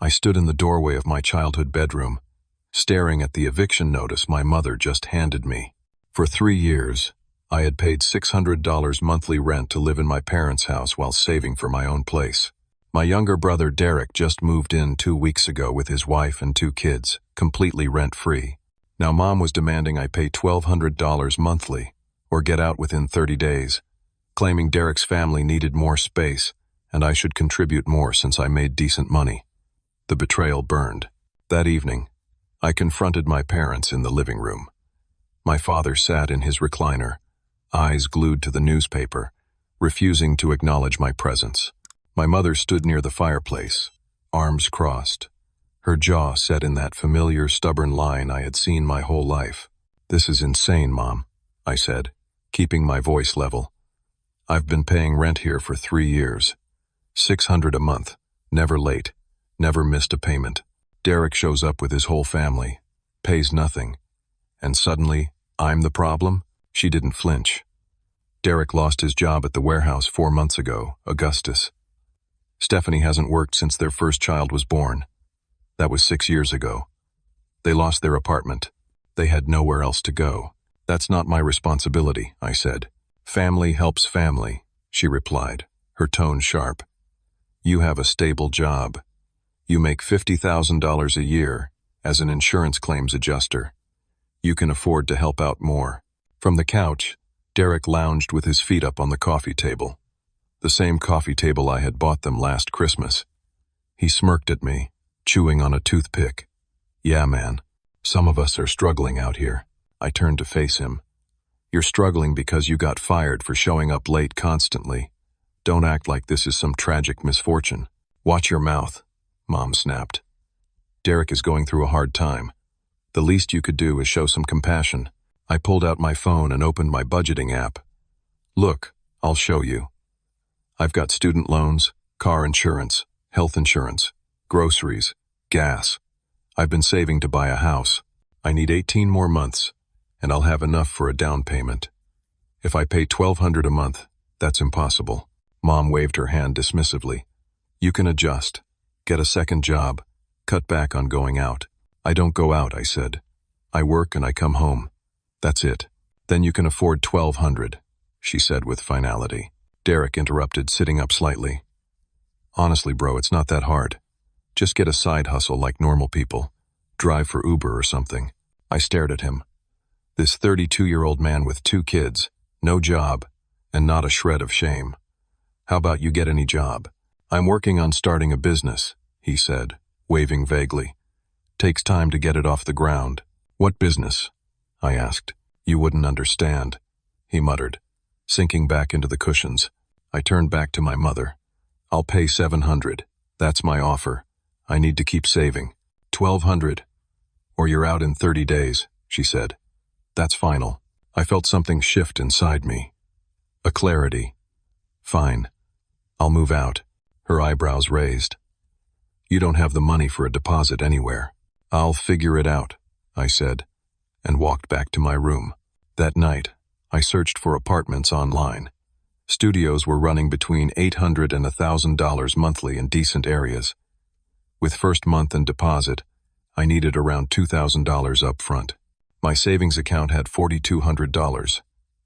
I stood in the doorway of my childhood bedroom, staring at the eviction notice my mother just handed me. For 3 years, I had paid $600 monthly rent to live in my parents' house while saving for my own place. My younger brother Derek just moved in 2 weeks ago with his wife and 2 kids, completely rent-free. Now Mom was demanding I pay $1,200 monthly, or get out within 30 days, claiming Derek's family needed more space and I should contribute more since I made decent money. The betrayal burned. That evening, I confronted my parents in the living room. My father sat in his recliner, eyes glued to the newspaper, refusing to acknowledge my presence. My mother stood near the fireplace, arms crossed, her jaw set in that familiar, stubborn line I had seen my whole life. "This is insane, Mom," I said, keeping my voice level. "I've been paying rent here for 3 years. $600 a month, never late, never missed a payment. Derek shows up with his whole family, pays nothing, and suddenly, I'm the problem?" She didn't flinch. "Derek lost his job at the warehouse 4 months ago, Augustus. Stephanie hasn't worked since their first child was born. That was 6 years ago. They lost their apartment. They had nowhere else to go. That's not my responsibility," I said. "Family helps family," she replied, her tone sharp. "You have a stable job. You make $50,000 a year as an insurance claims adjuster. You can afford to help out more." From the couch, Derek lounged with his feet up on the coffee table. The same coffee table I had bought them last Christmas. He smirked at me, chewing on a toothpick. "Yeah, man, some of us are struggling out here." I turned to face him. "You're struggling because you got fired for showing up late constantly. Don't act like this is some tragic misfortune." "Watch your mouth," Mom snapped. "Derek is going through a hard time. The least you could do is show some compassion." I pulled out my phone and opened my budgeting app. "Look, I'll show you. I've got student loans, car insurance, health insurance, groceries, gas. I've been saving to buy a house. I need 18 more months, and I'll have enough for a down payment. If I pay $1,200 a month, that's impossible." Mom waved her hand dismissively. "You can adjust, get a second job, cut back on going out." "I don't go out," I said. "I work and I come home. That's it." "Then you can afford $1,200, she said with finality. Derek interrupted, sitting up slightly. "Honestly, bro, it's not that hard. Just get a side hustle like normal people. Drive for Uber or something." I stared at him. This 32-year-old man with 2 kids, no job, and not a shred of shame. "How about you get any job?" "I'm working on starting a business," he said, waving vaguely. "Takes time to get it off the ground." "What business?" I asked. "You wouldn't understand," he muttered, sinking back into the cushions. I turned back to my mother. "I'll pay $700. That's my offer. I need to keep saving." $1,200, or you're out in 30 days, she said. "That's final." I felt something shift inside me. A clarity. "Fine. I'll move out." Her eyebrows raised. "You don't have the money for a deposit anywhere." "I'll figure it out," I said, and walked back to my room. That night, I searched for apartments online. Studios were running between $800 and $1,000 monthly in decent areas. With first month and deposit, I needed around $2,000 up front. My savings account had $4,200.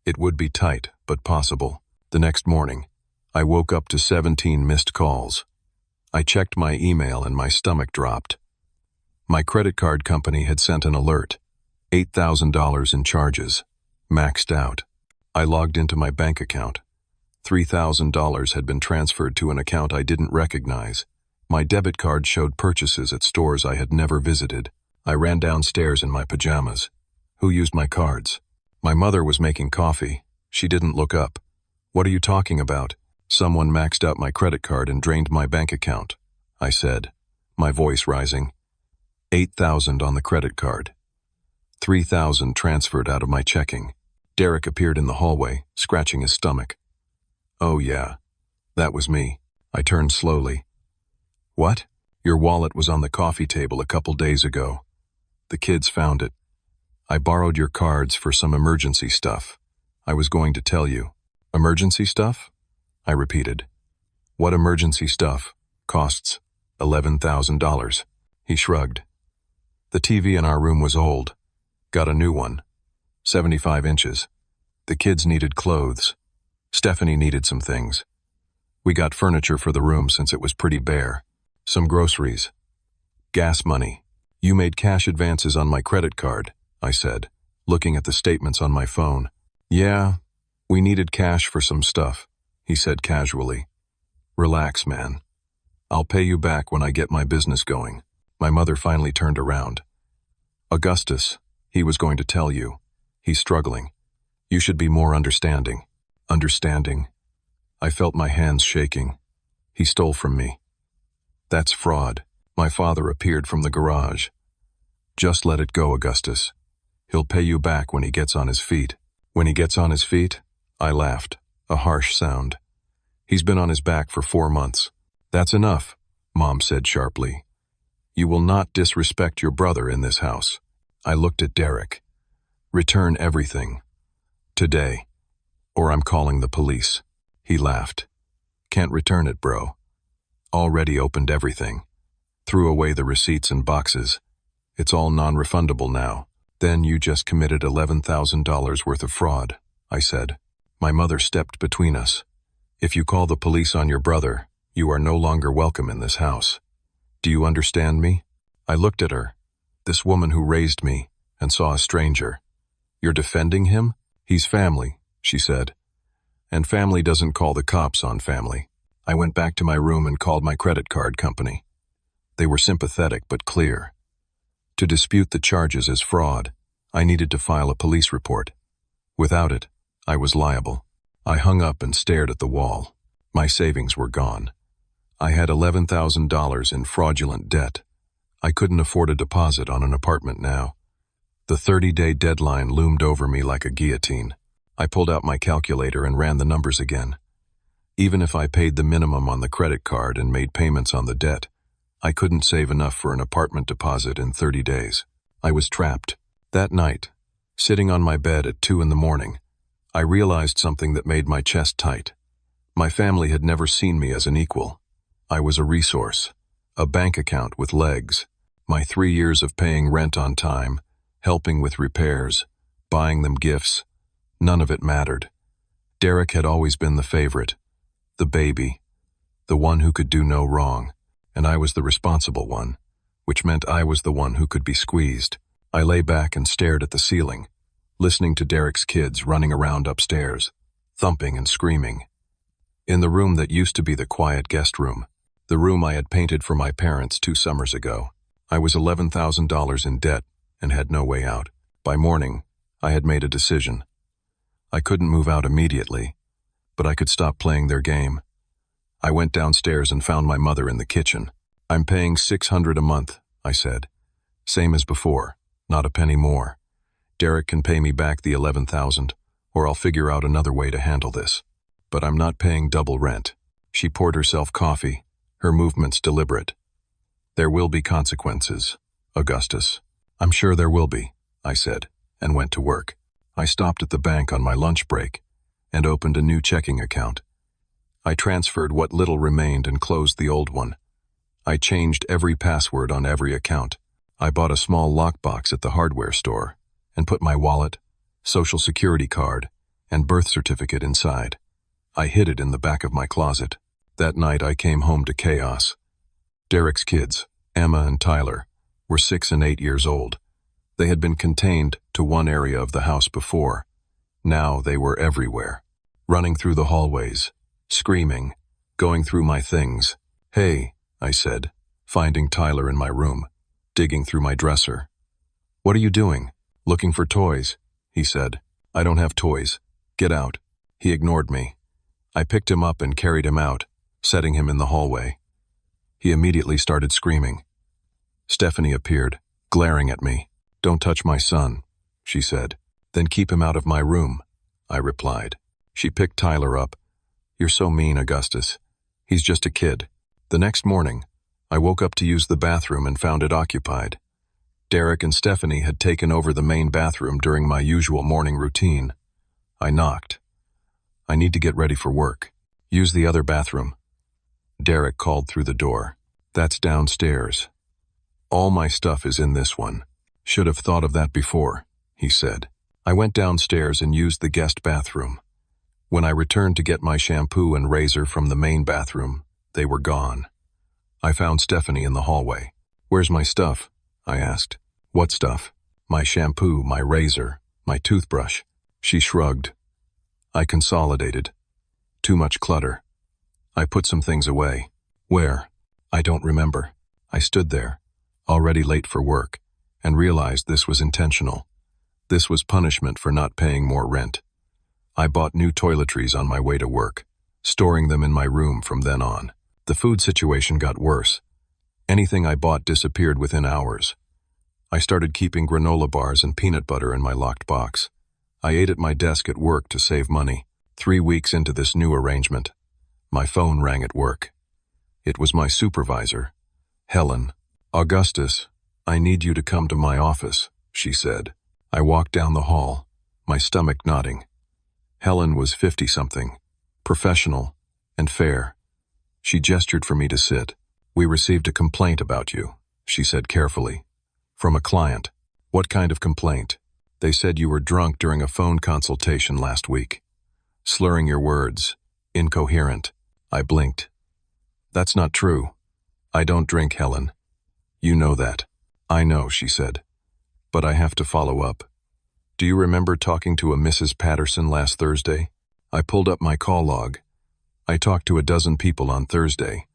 It would be tight, but possible. The next morning, I woke up to 17 missed calls. I checked my email and my stomach dropped. My credit card company had sent an alert. $8,000 in charges. Maxed out. I logged into my bank account. $3,000 had been transferred to an account I didn't recognize. My debit card showed purchases at stores I had never visited. I ran downstairs in my pajamas. Who used my cards? My mother was making coffee. She didn't look up. "What are you talking about?" "Someone maxed out my credit card and drained my bank account," I said, my voice rising. $8,000 on the credit card. $3,000 transferred out of my checking. Derek appeared in the hallway, scratching his stomach. "Oh yeah, that was me." I turned slowly. "What?" "Your wallet was on the coffee table a couple days ago. The kids found it. I borrowed your cards for some emergency stuff. I was going to tell you." "Emergency stuff?" I repeated. "What emergency stuff? Costs $11,000. He shrugged. The TV in our room was old. Got a new one. 75 inches. The kids needed clothes. Stephanie needed some things. We got furniture for the room since it was pretty bare. Some groceries. Gas money. You made cash advances on my credit card, I said, looking at the statements on my phone. Yeah, we needed cash for some stuff, he said casually. Relax, man. I'll pay you back when I get my business going. My mother finally turned around. Augustus, he was going to tell you. He's struggling. You should be more understanding. Understanding? I felt my hands shaking. He stole from me. That's fraud. My father appeared from the garage. Just let it go, Augustus. He'll pay you back when he gets on his feet. When he gets on his feet? I laughed, a harsh sound. He's been on his back for 4 months. That's enough, Mom said sharply. You will not disrespect your brother in this house. I looked at Derek. Return everything. Today. Or I'm calling the police. He laughed. Can't return it, bro. Already opened everything. Threw away the receipts and boxes. It's all non-refundable now. Then you just committed $11,000 worth of fraud, I said. My mother stepped between us. If you call the police on your brother, you are no longer welcome in this house. Do you understand me? I looked at her, this woman who raised me, and saw a stranger. You're defending him? He's family, she said. And family doesn't call the cops on family. I went back to my room and called my credit card company. They were sympathetic but clear. To dispute the charges as fraud, I needed to file a police report. Without it, I was liable. I hung up and stared at the wall. My savings were gone. I had $11,000 in fraudulent debt. I couldn't afford a deposit on an apartment now. The 30-day deadline loomed over me like a guillotine. I pulled out my calculator and ran the numbers again. Even if I paid the minimum on the credit card and made payments on the debt, I couldn't save enough for an apartment deposit in 30 days. I was trapped. That night, sitting on my bed at 2 a.m, I realized something that made my chest tight. My family had never seen me as an equal. I was a resource, a bank account with legs. My 3 years of paying rent on time, helping with repairs, buying them gifts, none of it mattered. Derek had always been the favorite, the baby, the one who could do no wrong, and I was the responsible one, which meant I was the one who could be squeezed. I lay back and stared at the ceiling, listening to Derek's kids running around upstairs, thumping and screaming. In the room that used to be the quiet guest room, the room I had painted for my parents 2 summers ago, I was $11,000 in debt and had no way out. By morning, I had made a decision. I couldn't move out immediately, but I could stop playing their game. I went downstairs and found my mother in the kitchen. I'm paying $600 a month, I said. Same as before, not a penny more. Derek can pay me back the $11,000, or I'll figure out another way to handle this. But I'm not paying double rent. She poured herself coffee, her movements deliberate. There will be consequences, Augustus. I'm sure there will be, I said, and went to work. I stopped at the bank on my lunch break and opened a new checking account. I transferred what little remained and closed the old one. I changed every password on every account. I bought a small lockbox at the hardware store and put my wallet, social security card, and birth certificate inside. I hid it in the back of my closet. That night I came home to chaos. Derek's kids, Emma and Tyler, were 6 and 8 years old. They had been contained to one area of the house before. Now they were everywhere, running through the hallways, screaming, going through my things. Hey, I said, finding Tyler in my room, digging through my dresser. What are you doing? Looking for toys, he said. I don't have toys. Get out. He ignored me. I picked him up and carried him out, setting him in the hallway. He immediately started screaming. Stephanie appeared, glaring at me. Don't touch my son, she said. Then keep him out of my room, I replied. She picked Tyler up. You're so mean, Augustus. He's just a kid. The next morning, I woke up to use the bathroom and found it occupied. Derek and Stephanie had taken over the main bathroom during my usual morning routine. I knocked. I need to get ready for work. Use the other bathroom. Derek called through the door. That's downstairs. All my stuff is in this one. Should have thought of that before, he said. I went downstairs and used the guest bathroom. When I returned to get my shampoo and razor from the main bathroom, they were gone. I found Stephanie in the hallway. Where's my stuff? I asked. What stuff? My shampoo, my razor, my toothbrush. She shrugged. I consolidated. Too much clutter. I put some things away. Where? I don't remember. I stood there, already late for work, and realized this was intentional. This was punishment for not paying more rent. I bought new toiletries on my way to work, storing them in my room from then on. The food situation got worse. Anything I bought disappeared within hours. I started keeping granola bars and peanut butter in my locked box. I ate at my desk at work to save money. 3 weeks into this new arrangement, my phone rang at work. It was my supervisor, Helen. Augustus, I need you to come to my office, she said. I walked down the hall, my stomach knotting. Helen was 50-something, professional, and fair. She gestured for me to sit. We received a complaint about you, she said carefully. From a client. What kind of complaint? They said you were drunk during a phone consultation last week. Slurring your words. Incoherent. I blinked. That's not true. I don't drink, Helen. You know that. I know, she said. But I have to follow up. Do you remember talking to a Mrs. Patterson last Thursday? I pulled up my call log. I talked to a dozen people on Thursday.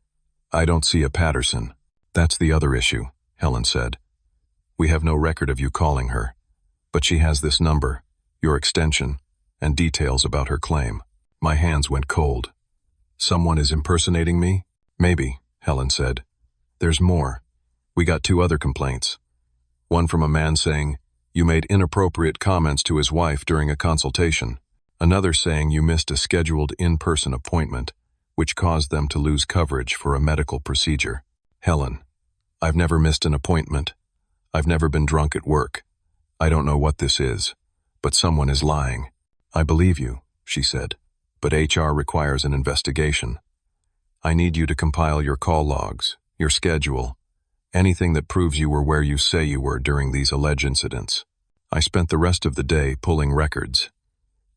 I don't see a Patterson. That's the other issue, Helen said. We have no record of you calling her. But she has this number, your extension, and details about her claim. My hands went cold. Someone is impersonating me? Maybe, Helen said. There's more. We got 2 other complaints. One from a man saying, you made inappropriate comments to his wife during a consultation. Another saying you missed a scheduled in-person appointment, which caused them to lose coverage for a medical procedure. Helen, I've never missed an appointment. I've never been drunk at work. I don't know what this is, but someone is lying. I believe you, she said, but HR requires an investigation. I need you to compile your call logs, your schedule, anything that proves you were where you say you were during these alleged incidents. I spent the rest of the day pulling records.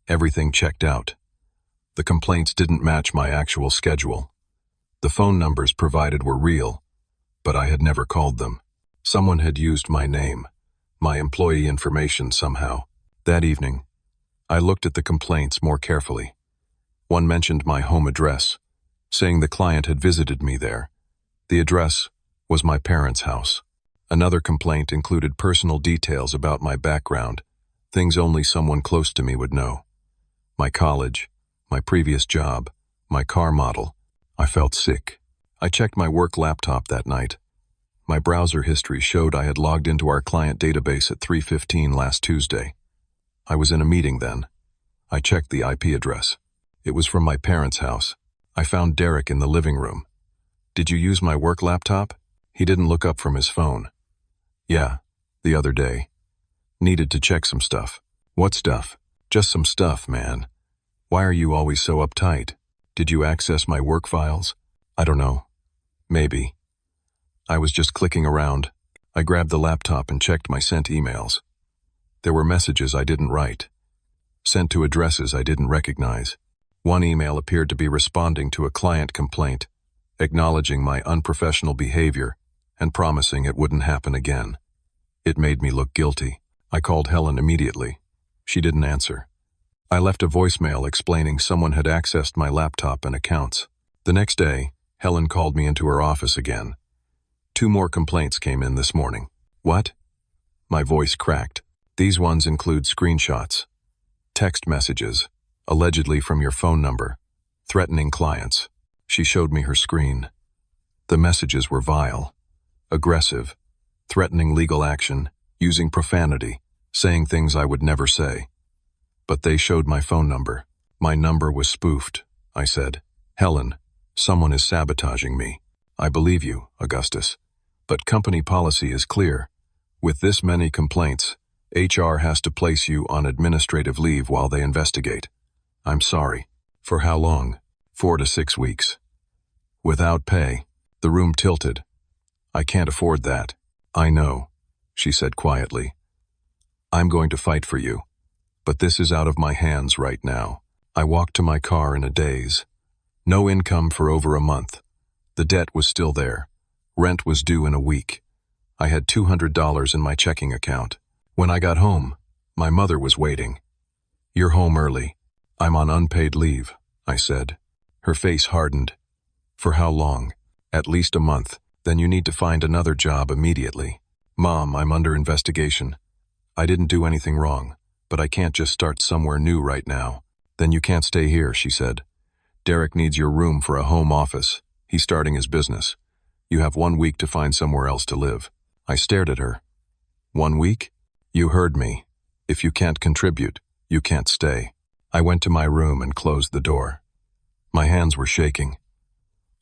Everything checked out. The complaints didn't match my actual schedule. The phone numbers provided were real, but I had never called them. Someone had used my name, my employee information somehow. That evening, I looked at the complaints more carefully. One mentioned my home address, saying the client had visited me there. The address was my parents' house. Another complaint included personal details about my background, things only someone close to me would know. My college, my previous job, my car model. I felt sick. I checked my work laptop that night. My browser history showed I had logged into our client database at 3:15 last Tuesday. I was in a meeting then. I checked the IP address. It was from my parents' house. I found Derek in the living room. Did you use my work laptop? He didn't look up from his phone. Yeah, the other day. Needed to check some stuff. What stuff? Just some stuff, man. Why are you always so uptight? Did you access my work files? I don't know. Maybe. I was just clicking around. I grabbed the laptop and checked my sent emails. There were messages I didn't write, sent to addresses I didn't recognize. One email appeared to be responding to a client complaint, acknowledging my unprofessional behavior and promising it wouldn't happen again. It made me look guilty. I called Helen immediately. She didn't answer. I left a voicemail explaining someone had accessed my laptop and accounts. The next day, Helen called me into her office again. 2 more complaints came in this morning. What? My voice cracked. These ones include screenshots, text messages, allegedly from your phone number, threatening clients. She showed me her screen. The messages were vile, aggressive, threatening legal action, using profanity, saying things I would never say. But they showed my phone number. My number was spoofed, I said. Helen, someone is sabotaging me. I believe you, Augustus. But company policy is clear. With this many complaints, HR has to place you on administrative leave while they investigate. I'm sorry. For how long? 4 to 6 weeks. Without pay. The room tilted. I can't afford that. I know, she said quietly. I'm going to fight for you. But this is out of my hands right now. I walked to my car in a daze. No income for over a month. The debt was still there. Rent was due in a week. I had $200 in my checking account. When I got home, my mother was waiting. You're home early. I'm on unpaid leave, I said. Her face hardened. For how long? At least a month. Then you need to find another job immediately. Mom, I'm under investigation. I didn't do anything wrong, but I can't just start somewhere new right now. Then you can't stay here, she said. Derek needs your room for a home office. He's starting his business. You have 1 week to find somewhere else to live. I stared at her. 1 week? You heard me. If you can't contribute, you can't stay. I went to my room and closed the door. My hands were shaking.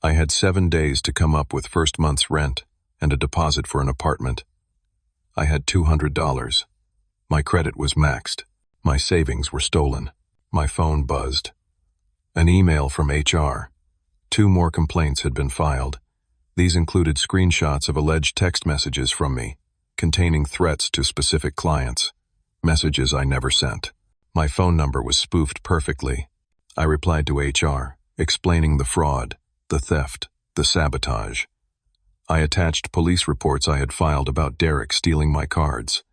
I had 7 days to come up with first month's rent and a deposit for an apartment. I had $200. My credit was maxed. My savings were stolen. My phone buzzed. An email from HR. 2 more complaints had been filed. These included screenshots of alleged text messages from me, containing threats to specific clients, messages I never sent. My phone number was spoofed perfectly. I replied to HR, explaining the fraud, the theft, the sabotage. I attached police reports I had filed about Derek stealing my cards.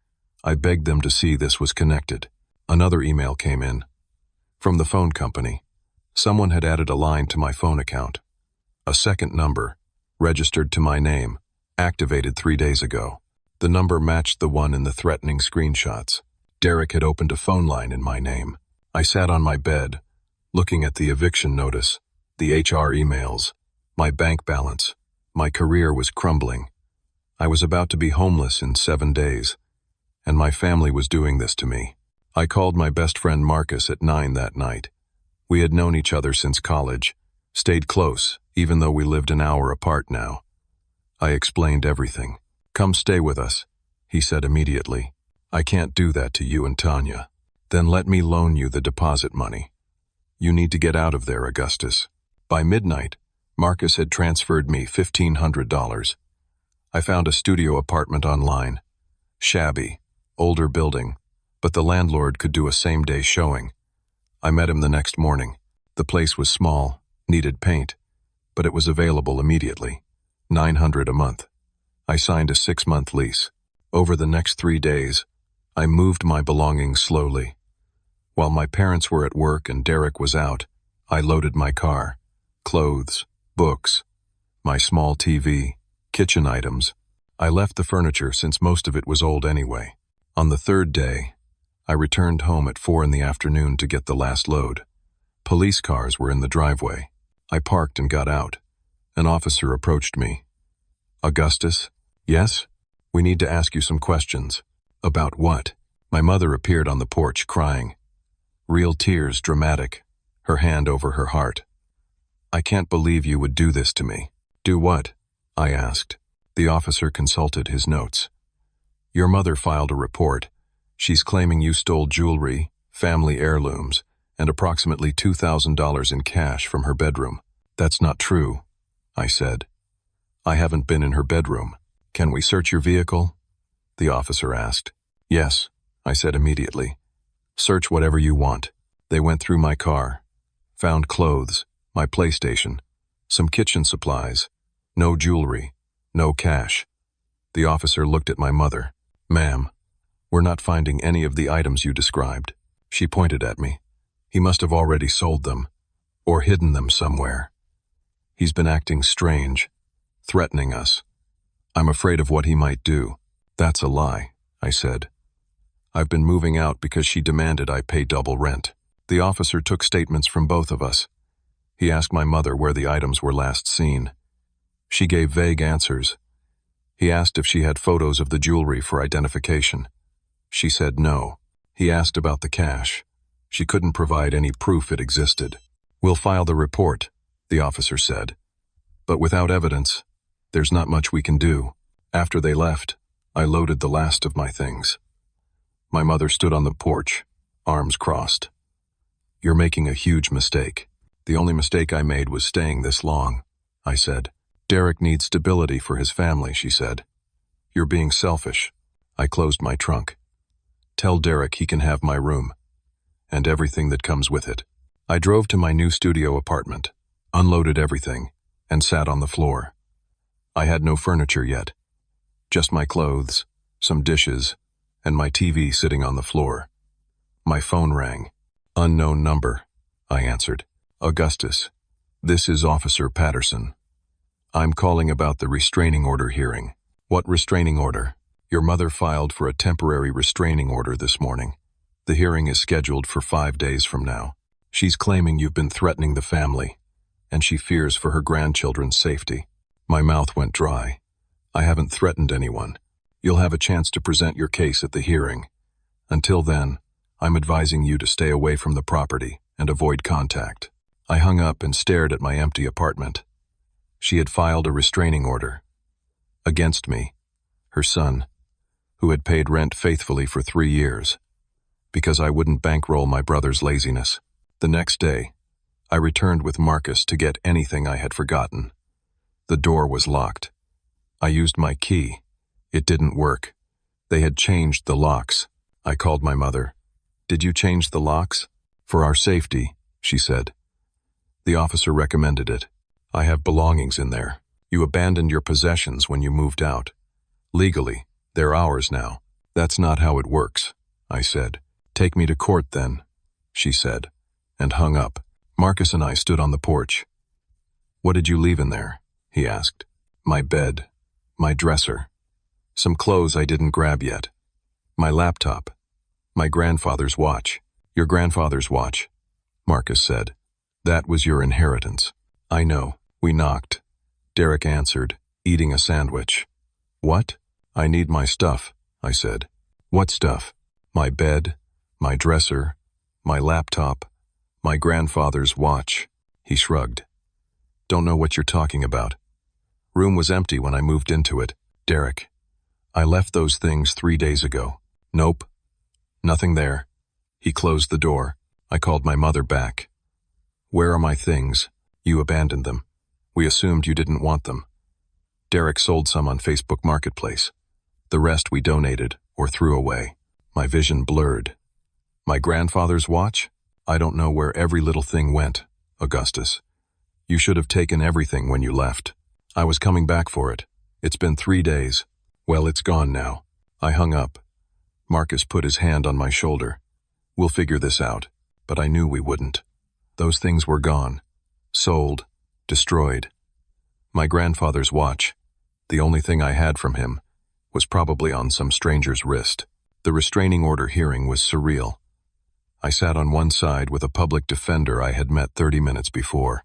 I begged them to see this was connected. Another email came in. From the phone company. Someone had added a line to my phone account. A second number, registered to my name, activated 3 days ago. The number matched the one in the threatening screenshots. Derek had opened a phone line in my name. I sat on my bed, looking at the eviction notice, the HR emails, my bank balance. My career was crumbling. I was about to be homeless in 7 days, and my family was doing this to me. I called my best friend Marcus at 9 that night. We had known each other since college, stayed close, even though we lived an hour apart now. I explained everything. Come stay with us, he said immediately. I can't do that to you and Tanya. Then let me loan you the deposit money. You need to get out of there, Augustus. By midnight, Marcus had transferred me $1,500. I found a studio apartment online. Shabby, older building, but the landlord could do a same-day showing. I met him the next morning. The place was small, needed paint, but it was available immediately. $900 a month. I signed a 6-month lease. Over the next 3 days, I moved my belongings slowly. While my parents were at work and Derek was out, I loaded my car, clothes, books, my small TV, kitchen items. I left the furniture since most of it was old anyway. On the 3rd day, I returned home at 4 in the afternoon to get the last load. Police cars were in the driveway. I parked and got out. An officer approached me. Augustus? Yes? We need to ask you some questions. About what? My mother appeared on the porch crying. Real tears, dramatic, her hand over her heart. I can't believe you would do this to me. Do what? I asked. The officer consulted his notes. Your mother filed a report. She's claiming you stole jewelry, family heirlooms, and approximately $2,000 in cash from her bedroom. That's not true, I said. I haven't been in her bedroom. Can we search your vehicle? The officer asked. Yes, I said immediately. Search whatever you want. They went through my car, found clothes, my PlayStation, some kitchen supplies, no jewelry, no cash. The officer looked at my mother. Ma'am, we're not finding any of the items you described. She pointed at me. He must have already sold them, or hidden them somewhere. He's been acting strange, threatening us. I'm afraid of what he might do. That's a lie, I said. I've been moving out because she demanded I pay double rent. The officer took statements from both of us. He asked my mother where the items were last seen. She gave vague answers. He asked if she had photos of the jewelry for identification. She said no. He asked about the cash. She couldn't provide any proof it existed. We'll file the report, the officer said. But without evidence, there's not much we can do. After they left, I loaded the last of my things. My mother stood on the porch, arms crossed. You're making a huge mistake. The only mistake I made was staying this long, I said. Derek needs stability for his family, she said. You're being selfish. I closed my trunk. Tell Derek he can have my room. And everything that comes with it. I drove to my new studio apartment, unloaded everything, and sat on the floor. I had no furniture yet. Just my clothes, some dishes, and my TV sitting on the floor. My phone rang. Unknown number, I answered. Augustus, this is Officer Patterson. I'm calling about the restraining order hearing. What restraining order? Your mother filed for a temporary restraining order this morning. The hearing is scheduled for 5 days from now. She's claiming you've been threatening the family, and she fears for her grandchildren's safety. My mouth went dry. I haven't threatened anyone. You'll have a chance to present your case at the hearing. Until then, I'm advising you to stay away from the property and avoid contact. I hung up and stared at my empty apartment. She had filed a restraining order. Against me, her son, who had paid rent faithfully for 3 years, because I wouldn't bankroll my brother's laziness. The next day, I returned with Marcus to get anything I had forgotten. The door was locked. I used my key. It didn't work. They had changed the locks. I called my mother. Did you change the locks? For our safety, she said. The officer recommended it. I have belongings in there. You abandoned your possessions when you moved out. Legally, they're ours now. That's not how it works, I said. Take me to court then, she said, and hung up. Marcus and I stood on the porch. What did you leave in there? He asked. My bed, my dresser, some clothes I didn't grab yet, my laptop, my grandfather's watch. Your grandfather's watch, Marcus said. That was your inheritance. I know. We knocked. Derek answered, eating a sandwich. What? I need my stuff, I said. What stuff? My bed, my dresser, my laptop, my grandfather's watch. He shrugged. Don't know what you're talking about. Room was empty when I moved into it. Derek, I left those things 3 days ago. Nope. Nothing there. He closed the door. I called my mother back. Where are my things? You abandoned them. We assumed you didn't want them. Derek sold some on Facebook Marketplace. The rest we donated or threw away. My vision blurred. My grandfather's watch? I don't know where every little thing went, Augustus. You should have taken everything when you left. I was coming back for it. It's been 3 days. Well, it's gone now. I hung up. Marcus put his hand on my shoulder. We'll figure this out. But I knew we wouldn't. Those things were gone. Sold. Destroyed. My grandfather's watch, the only thing I had from him, was probably on some stranger's wrist. The restraining order hearing was surreal. I sat on one side with a public defender I had met 30 minutes before.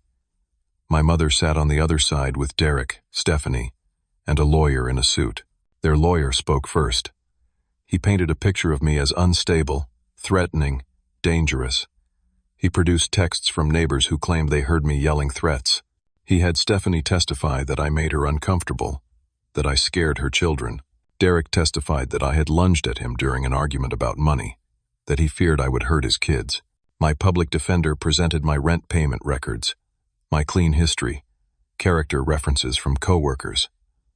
My mother sat on the other side with Derek, Stephanie, and a lawyer in a suit. Their lawyer spoke first. He painted a picture of me as unstable, threatening, dangerous. He produced texts from neighbors who claimed they heard me yelling threats. He had Stephanie testify that I made her uncomfortable, that I scared her children. Derek testified that I had lunged at him during an argument about money, that he feared I would hurt his kids. My public defender presented my rent payment records, my clean history, character references from coworkers,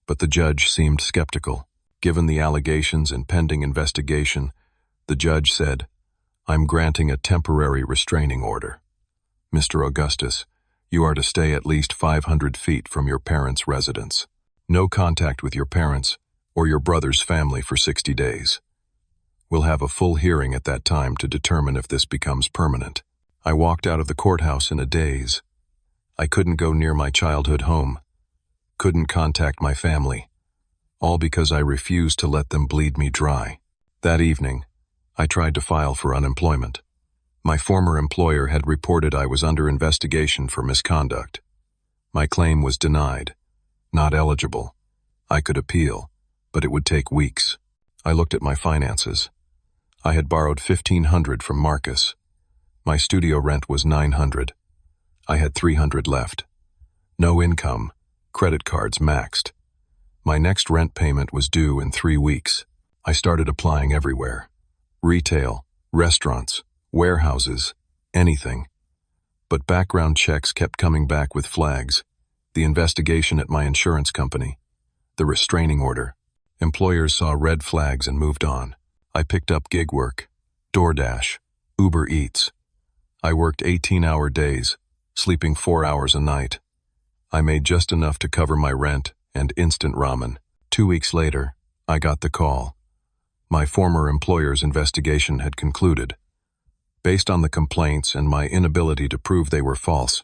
but the judge seemed skeptical. Given the allegations and pending investigation, the judge said, I'm granting a temporary restraining order. Mr. Augustus, you are to stay at least 500 feet from your parents' residence. No contact with your parents or your brother's family for 60 days. We'll have a full hearing at that time to determine if this becomes permanent. I walked out of the courthouse in a daze. I couldn't go near my childhood home, couldn't contact my family, all because I refused to let them bleed me dry. That evening, I tried to file for unemployment. My former employer had reported I was under investigation for misconduct. My claim was denied. Not eligible. I could appeal, but it would take weeks. I looked at my finances. I had borrowed $1,500 from Marcus. My studio rent was $900. I had $300 left. No income. Credit cards maxed. My next rent payment was due in 3 weeks. I started applying everywhere. Retail, restaurants, warehouses, anything. But background checks kept coming back with flags. The investigation at my insurance company. The restraining order. Employers saw red flags and moved on. I picked up gig work. DoorDash. Uber Eats. I worked 18-hour days, sleeping 4 hours a night. I made just enough to cover my rent and instant ramen. 2 weeks later, I got the call. My former employer's investigation had concluded. Based on the complaints and my inability to prove they were false,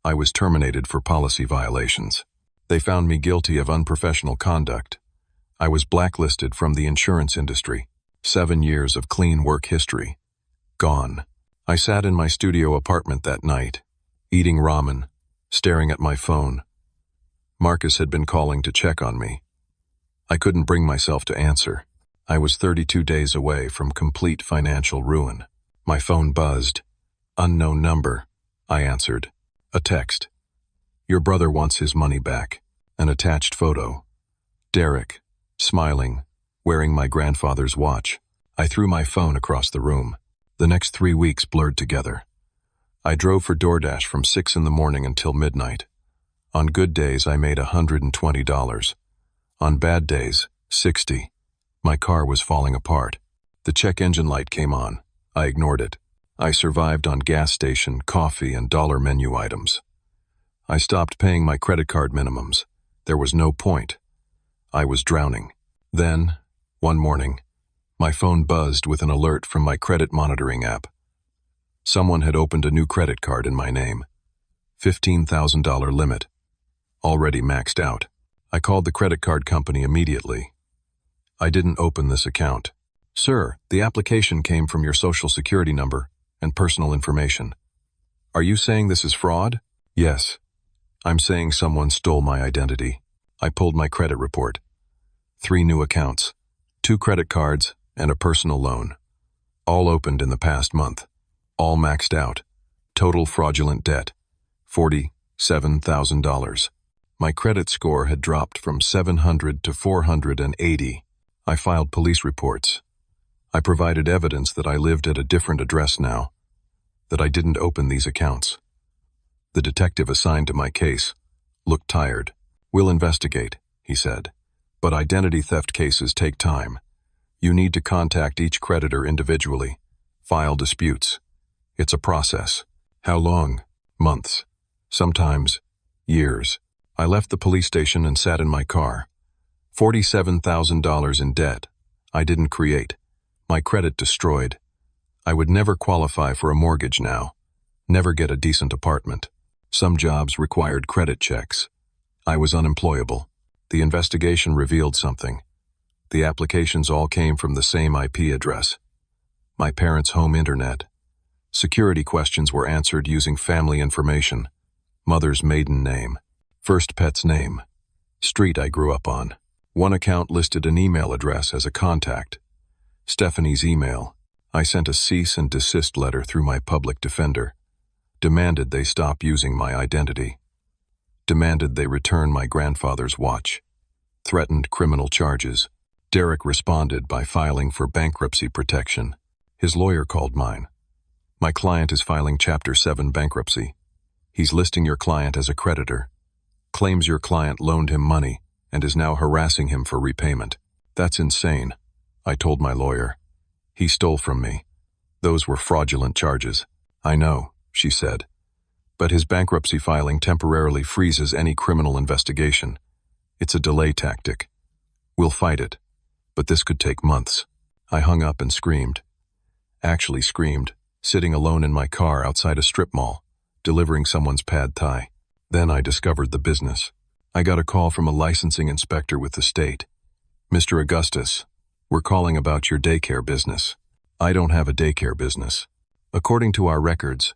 I was terminated for policy violations. They found me guilty of unprofessional conduct. I was blacklisted from the insurance industry. 7 years of clean work history. Gone. I sat in my studio apartment that night, eating ramen, staring at my phone. Marcus had been calling to check on me. I couldn't bring myself to answer. I was 32 days away from complete financial ruin. My phone buzzed. Unknown number. I answered. A text. Your brother wants his money back. An attached photo. Derek, smiling, wearing my grandfather's watch. I threw my phone across the room. The next 3 weeks blurred together. I drove for DoorDash from 6 in the morning until midnight. On good days, I made $120. On bad days, $60. My car was falling apart. The check engine light came on. I ignored it. I survived on gas station, coffee, and dollar menu items. I stopped paying my credit card minimums. There was no point. I was drowning. Then, one morning, my phone buzzed with an alert from my credit monitoring app. Someone had opened a new credit card in my name. $15,000 limit. Already maxed out. I called the credit card company immediately. I didn't open this account. Sir, the application came from your social security number and personal information. Are you saying this is fraud? Yes. I'm saying someone stole my identity. I pulled my credit report. 3 new accounts, 2 credit cards, and a personal loan. All opened in the past month. All maxed out. Total fraudulent debt. $47,000. My credit score had dropped from 700 to 480. I filed police reports. I provided evidence that I lived at a different address now, that I didn't open these accounts. The detective assigned to my case looked tired. We'll investigate, he said. But identity theft cases take time. You need to contact each creditor individually, file disputes. It's a process. How long? Months. Sometimes years. I left the police station and sat in my car. $47,000 in debt. I didn't create. My credit destroyed. I would never qualify for a mortgage now. Never get a decent apartment. Some jobs required credit checks. I was unemployable. The investigation revealed something. The applications all came from the same IP address. My parents' home internet. Security questions were answered using family information. Mother's maiden name. First pet's name. Street I grew up on. One account listed an email address as a contact. Stephanie's email. I sent a cease and desist letter through my public defender. Demanded they stop using my identity. Demanded they return my grandfather's watch. Threatened criminal charges. Derek responded by filing for bankruptcy protection. His lawyer called mine. My client is filing Chapter 7 bankruptcy. He's listing your client as a creditor. Claims your client loaned him money and is now harassing him for repayment. That's insane, I told my lawyer. He stole from me. Those were fraudulent charges. I know, she said. But his bankruptcy filing temporarily freezes any criminal investigation. It's a delay tactic. We'll fight it, but this could take months. I hung up and screamed. Actually screamed, sitting alone in my car outside a strip mall, delivering someone's pad thai. Then I discovered the business. I got a call from a licensing inspector with the state. Mr. Augustus, we're calling about your daycare business. I don't have a daycare business. According to our records,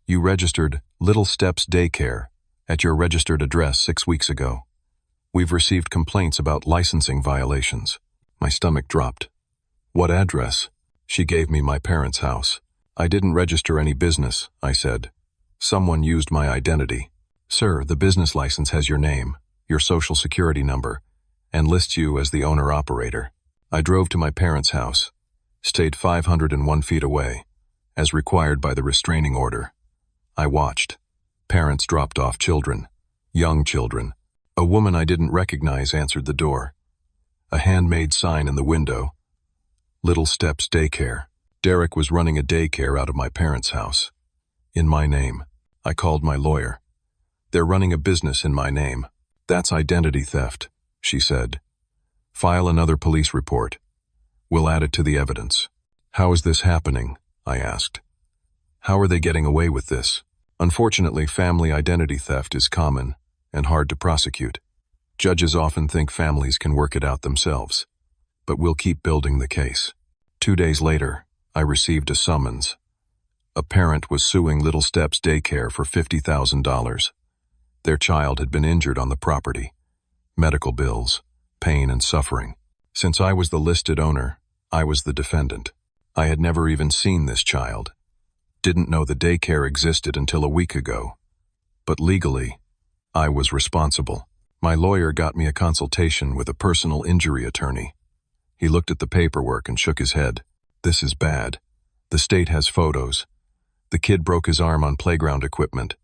you registered Little Steps Daycare at your registered address 6 weeks ago. We've received complaints about licensing violations. My stomach dropped. What address? She gave me my parents' house. I didn't register any business, I said. Someone used my identity. Sir, the business license has your name, your social security number, and lists you as the owner-operator. I drove to my parents' house, stayed 501 feet away, as required by the restraining order. I watched. Parents dropped off children, Young children. A woman I didn't recognize answered the door. A handmade sign in the window. Little Steps Daycare. Derek was running a daycare out of my parents' house. In my name. I called my lawyer. They're running a business in my name. That's identity theft, she said. File another police report. We'll add it to the evidence. How is this happening? I asked. How are they getting away with this? Unfortunately, family identity theft is common and hard to prosecute. Judges often think families can work it out themselves. But we'll keep building the case. 2 days later, I received a summons. A parent was suing Little Steps Daycare for $50,000. Their child had been injured on the property. Medical bills, pain and suffering. Since I was the listed owner, I was the defendant. I had never even seen this child. Didn't know the daycare existed until a week ago. But legally, I was responsible. My lawyer got me a consultation with a personal injury attorney. He looked at the paperwork and shook his head. This is bad. The state has photos. The kid broke his arm on playground equipment.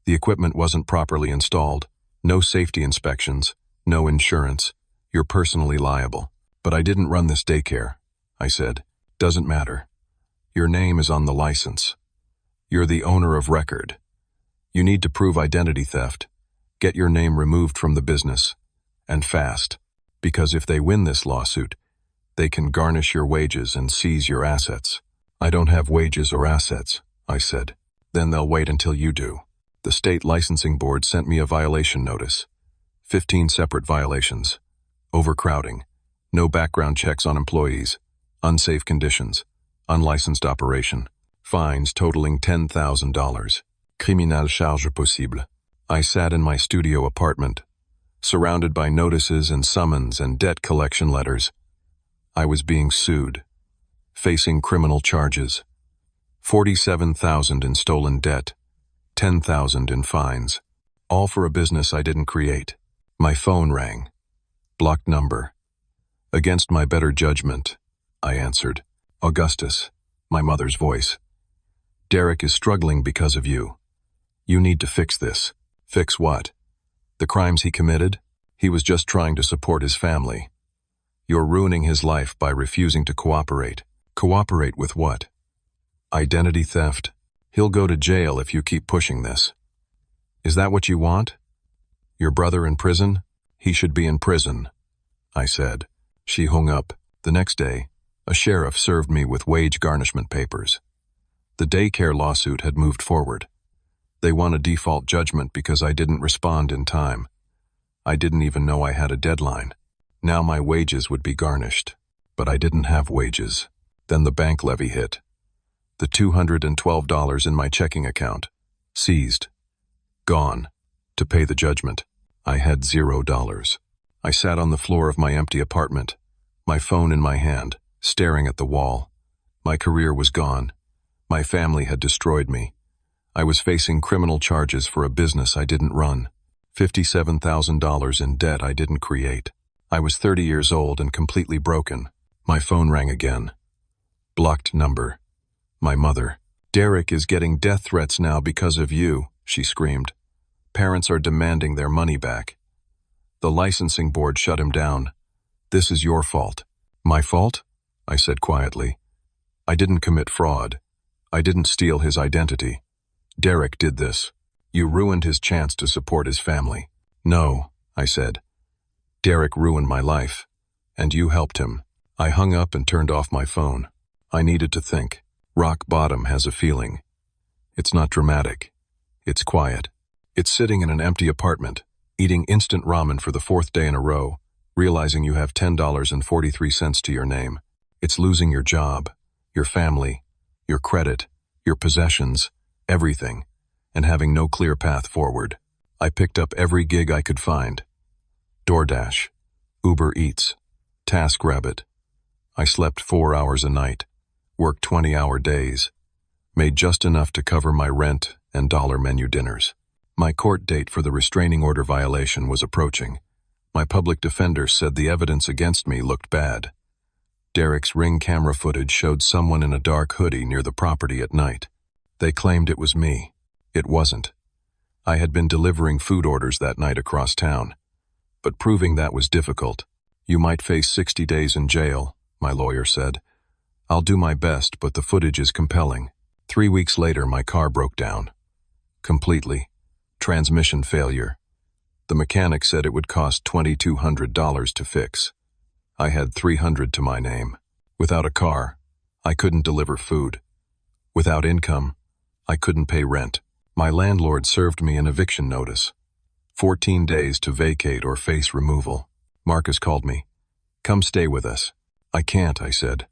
The equipment wasn't properly installed. No safety inspections. No insurance. You're personally liable. But I didn't run this daycare, I said. Doesn't matter. Your name is on the license. You're the owner of record. You need to prove identity theft. Get your name removed from the business. And fast. Because if they win this lawsuit, they can garnish your wages and seize your assets. I don't have wages or assets, I said. Then they'll wait until you do. The state licensing board sent me a violation notice. 15 separate violations. Overcrowding. No background checks on employees. Unsafe conditions. Unlicensed operation. Fines totaling $10,000. Criminal charge possible. I sat in my studio apartment, surrounded by notices and summons and debt collection letters. I was being sued, facing criminal charges. $47,000 in stolen debt, $10,000 in fines, all for a business I didn't create. My phone rang. Blocked number. Against my better judgment, I answered. Augustus, my mother's voice. Derek is struggling because of you. You need to fix this. Fix what? The crimes he committed? He was just trying to support his family. You're ruining his life by refusing to cooperate. Cooperate with what? Identity theft. He'll go to jail if you keep pushing this. Is that what you want? Your brother in prison? He should be in prison, I said. She hung up. The next day, a sheriff served me with wage garnishment papers. The daycare lawsuit had moved forward. They won a default judgment because I didn't respond in time. I didn't even know I had a deadline. Now my wages would be garnished. But I didn't have wages. Then the bank levy hit. The $212 in my checking account. Seized. Gone. To pay the judgment. I had $0. I sat on the floor of my empty apartment, my phone in my hand, staring at the wall. My career was gone. My family had destroyed me. I was facing criminal charges for a business I didn't run. $57,000 in debt I didn't create. I was 30 years old and completely broken. My phone rang again. Blocked number. My mother. Derek is getting death threats now because of you, she screamed. Parents are demanding their money back. The licensing board shut him down. This is your fault. My fault? I said quietly. I didn't commit fraud. I didn't steal his identity. Derek did this. You ruined his chance to support his family. No, I said. Derek ruined my life. And you helped him. I hung up and turned off my phone. I needed to think. Rock bottom has a feeling. It's not dramatic. It's quiet. It's sitting in an empty apartment, eating instant ramen for the 4th day in a row, realizing you have $10.43 to your name. It's losing your job, your family, your credit, your possessions, everything, and having no clear path forward. I picked up every gig I could find. DoorDash, Uber Eats, TaskRabbit. I slept 4 hours a night, worked 20-hour days, made just enough to cover my rent and dollar menu dinners. My court date for the restraining order violation was approaching. My public defender said the evidence against me looked bad. Derek's Ring camera footage showed someone in a dark hoodie near the property at night. They claimed it was me. It wasn't. I had been delivering food orders that night across town, but proving that was difficult. You might face 60 days in jail, my lawyer said. I'll do my best, but the footage is compelling. 3 weeks later, my car broke down. Completely. Transmission failure. The mechanic said it would cost $2,200 to fix. I had $300 to my name. Without a car, I couldn't deliver food. Without income, I couldn't pay rent. My landlord served me an eviction notice. 14 days to vacate or face removal. Marcus called me. Come stay with us. I can't, I said.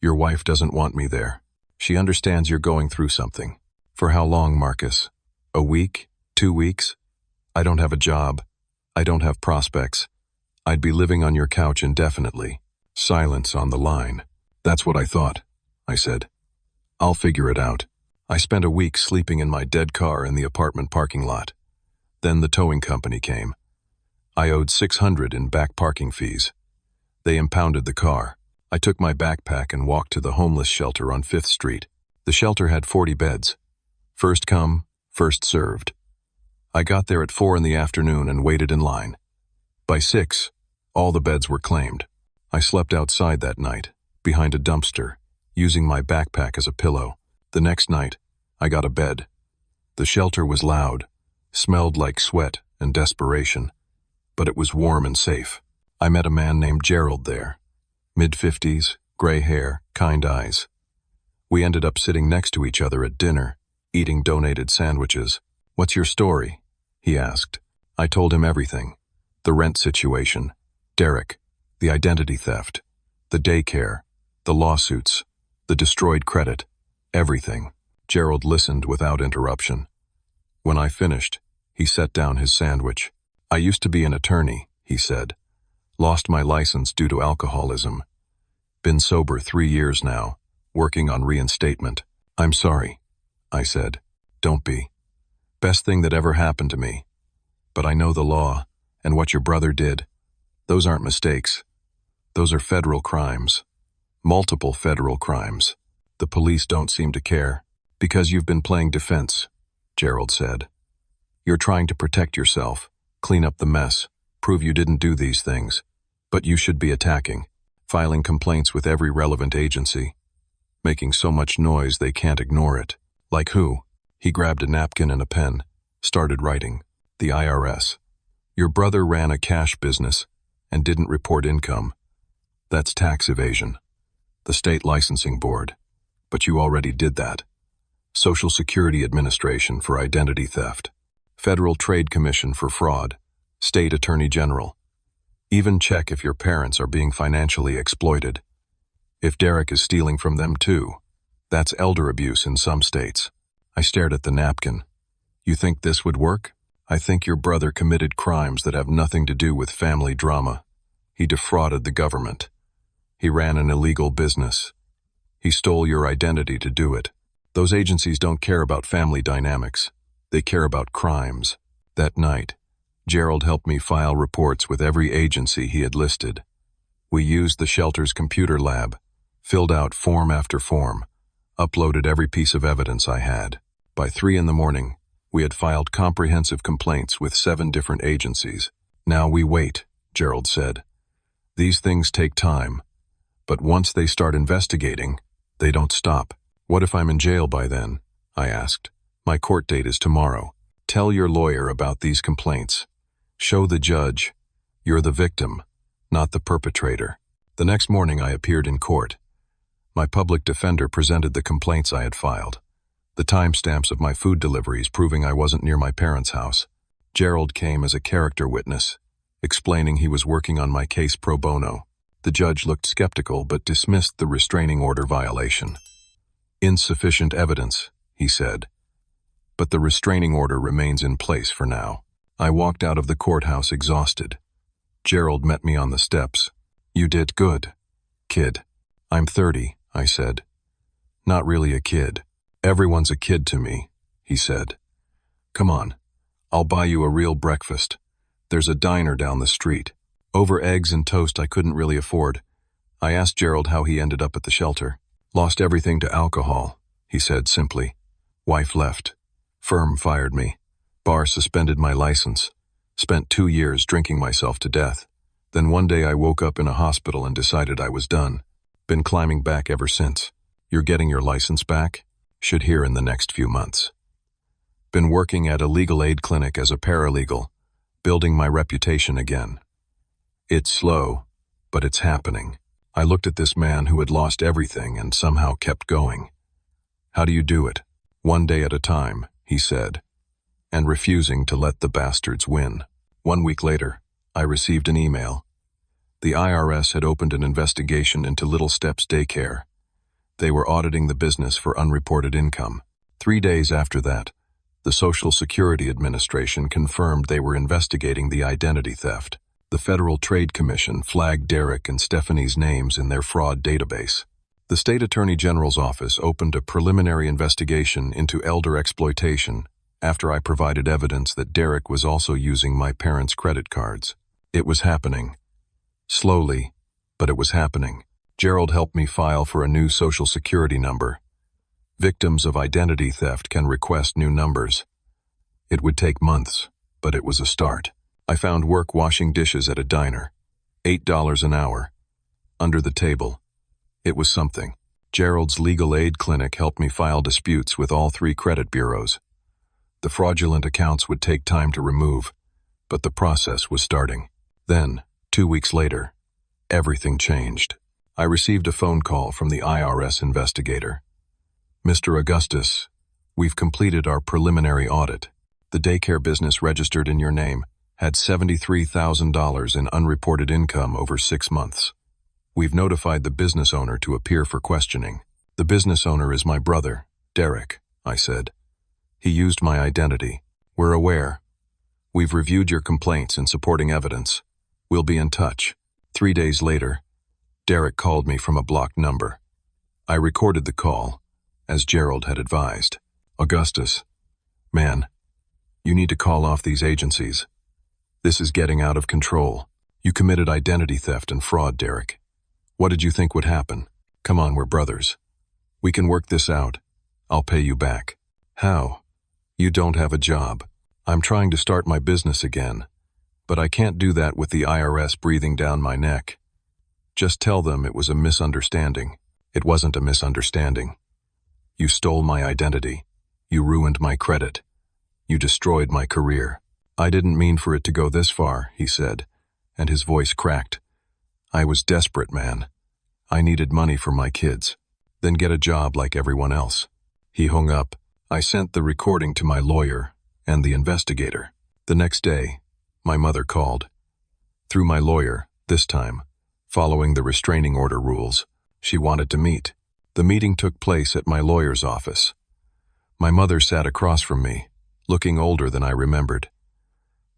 Your wife doesn't want me there. She understands you're going through something. For how long, Marcus? A week? 2 weeks? I don't have a job. I don't have prospects. I'd be living on your couch indefinitely. Silence on the line. That's what I thought, I said. I'll figure it out. I spent a week sleeping in my dead car in the apartment parking lot. Then the towing company came. I owed $600 in back parking fees. They impounded the car. I took my backpack and walked to the homeless shelter on 5th Street. The shelter had 40 beds. First come, first served. I got there at 4 in the afternoon and waited in line. By 6, all the beds were claimed. I slept outside that night, behind a dumpster, using my backpack as a pillow. The next night, I got a bed. The shelter was loud, smelled like sweat and desperation, but it was warm and safe. I met a man named Gerald there. Mid-50s, gray hair, kind eyes. We ended up sitting next to each other at dinner, eating donated sandwiches. What's your story? He asked. I told him everything. The rent situation, Derek, the identity theft, the daycare, the lawsuits, the destroyed credit, everything. Gerald listened without interruption. When I finished, he set down his sandwich. I used to be an attorney, he said. Lost my license due to alcoholism. Been sober 3 years now, working on reinstatement. I'm sorry, I said. Don't be. Best thing that ever happened to me. But I know the law, and what your brother did. Those aren't mistakes. Those are federal crimes. Multiple federal crimes. The police don't seem to care. Because you've been playing defense, Gerald said. You're trying to protect yourself, clean up the mess, prove you didn't do these things. But you should be attacking, filing complaints with every relevant agency, making so much noise they can't ignore it. Like who? He grabbed a napkin and a pen, started writing. The IRS. Your brother ran a cash business and didn't report income. That's tax evasion. The state licensing board. But you already did that. Social Security Administration for identity theft. Federal Trade Commission for fraud. State Attorney General. Even check if your parents are being financially exploited. If Derek is stealing from them too. That's elder abuse in some states. I stared at the napkin. You think this would work? I think your brother committed crimes that have nothing to do with family drama. He defrauded the government. He ran an illegal business. He stole your identity to do it. Those agencies don't care about family dynamics. They care about crimes. That night, Gerald helped me file reports with every agency he had listed. We used the shelter's computer lab, filled out form after form, uploaded every piece of evidence I had. By 3 in the morning, we had filed comprehensive complaints with 7 different agencies. Now we wait, Gerald said. These things take time, but once they start investigating, they don't stop. What if I'm in jail by then? I asked. My court date is tomorrow. Tell your lawyer about these complaints. Show the judge you're the victim, not the perpetrator. The next morning I appeared in court. My public defender presented the complaints I had filed, the timestamps of my food deliveries proving I wasn't near my parents' house. Gerald came as a character witness, explaining he was working on my case pro bono. The judge looked skeptical but dismissed the restraining order violation. Insufficient evidence, he said. But the restraining order remains in place for now. I walked out of the courthouse exhausted. Gerald met me on the steps. You did good, kid. I'm 30, I said. Not really a kid. Everyone's a kid to me, he said. Come on, I'll buy you a real breakfast. There's a diner down the street. Over eggs and toast I couldn't really afford. I asked Gerald how he ended up at the shelter. Lost everything to alcohol, he said simply. Wife left. Firm fired me. Bar suspended my license. Spent 2 years drinking myself to death. Then one day I woke up in a hospital and decided I was done. Been climbing back ever since. You're getting your license back? Should hear in the next few months. Been working at a legal aid clinic as a paralegal, building my reputation again. It's slow, but it's happening. I looked at this man who had lost everything and somehow kept going. How do you do it? One day at a time, he said, and refusing to let the bastards win. 1 week later, I received an email. The IRS had opened an investigation into Little Steps Daycare. They were auditing the business for unreported income. 3 days after that, the Social Security Administration confirmed they were investigating the identity theft. The Federal Trade Commission flagged Derek and Stephanie's names in their fraud database. The State Attorney General's office opened a preliminary investigation into elder exploitation after I provided evidence that Derek was also using my parents' credit cards. It was happening. Slowly, but it was happening. Gerald helped me file for a new Social Security number. Victims of identity theft can request new numbers. It would take months, but it was a start. I found work washing dishes at a diner. $8 an hour. Under the table. It was something. Gerald's legal aid clinic helped me file disputes with all 3 credit bureaus. The fraudulent accounts would take time to remove, but the process was starting. Then, 2 weeks later, everything changed. I received a phone call from the IRS investigator. Mr. Augustus, we've completed our preliminary audit. The daycare business registered in your name had $73,000 in unreported income over 6 months. We've notified the business owner to appear for questioning. The business owner is my brother, Derek, I said. He used my identity. We're aware. We've reviewed your complaints and supporting evidence. We'll be in touch. 3 days later, Derek called me from a blocked number. I recorded the call, as Gerald had advised. Augustus, man, you need to call off these agencies. This is getting out of control. You committed identity theft and fraud, Derek. What did you think would happen? Come on, we're brothers. We can work this out. I'll pay you back. How? You don't have a job. I'm trying to start my business again, but I can't do that with the IRS breathing down my neck. Just tell them it was a misunderstanding. It wasn't a misunderstanding. You stole my identity. You ruined my credit. You destroyed my career. I didn't mean for it to go this far, he said, and his voice cracked. I was desperate, man. I needed money for my kids. Then get a job like everyone else. He hung up. I sent the recording to my lawyer and the investigator. The next day, my mother called. Through my lawyer, this time, following the restraining order rules, she wanted to meet. The meeting took place at my lawyer's office. My mother sat across from me, looking older than I remembered.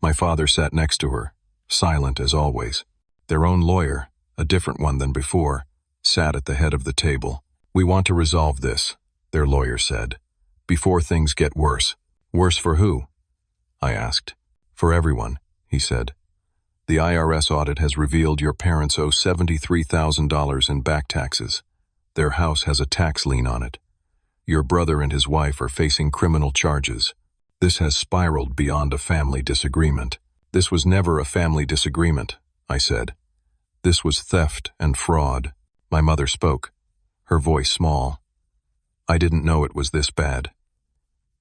My father sat next to her, silent as always. Their own lawyer, a different one than before, sat at the head of the table. We want to resolve this, their lawyer said, before things get worse. Worse for who? I asked. For everyone, he said. The IRS audit has revealed your parents owe $73,000 in back taxes. Their house has a tax lien on it. Your brother and his wife are facing criminal charges. This has spiraled beyond a family disagreement. This was never a family disagreement, I said. This was theft and fraud. My mother spoke, her voice small. I didn't know it was this bad.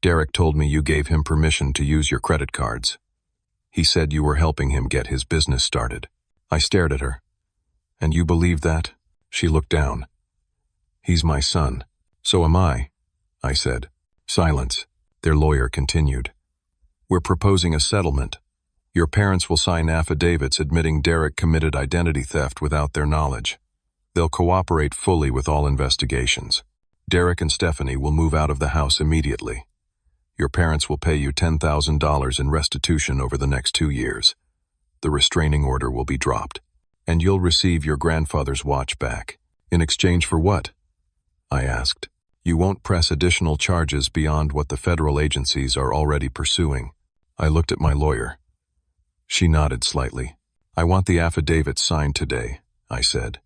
Derek told me you gave him permission to use your credit cards. He said you were helping him get his business started. I stared at her. And you believe that? She looked down. He's my son. So am I said. Silence. Their lawyer continued. We're proposing a settlement. Your parents will sign affidavits admitting Derek committed identity theft without their knowledge. They'll cooperate fully with all investigations. Derek and Stephanie will move out of the house immediately. Your parents will pay you $10,000 in restitution over the next 2 years. The restraining order will be dropped, and you'll receive your grandfather's watch back. In exchange for what? I asked. You won't press additional charges beyond what the federal agencies are already pursuing. I looked at my lawyer. She nodded slightly. I want the affidavit signed today, I said.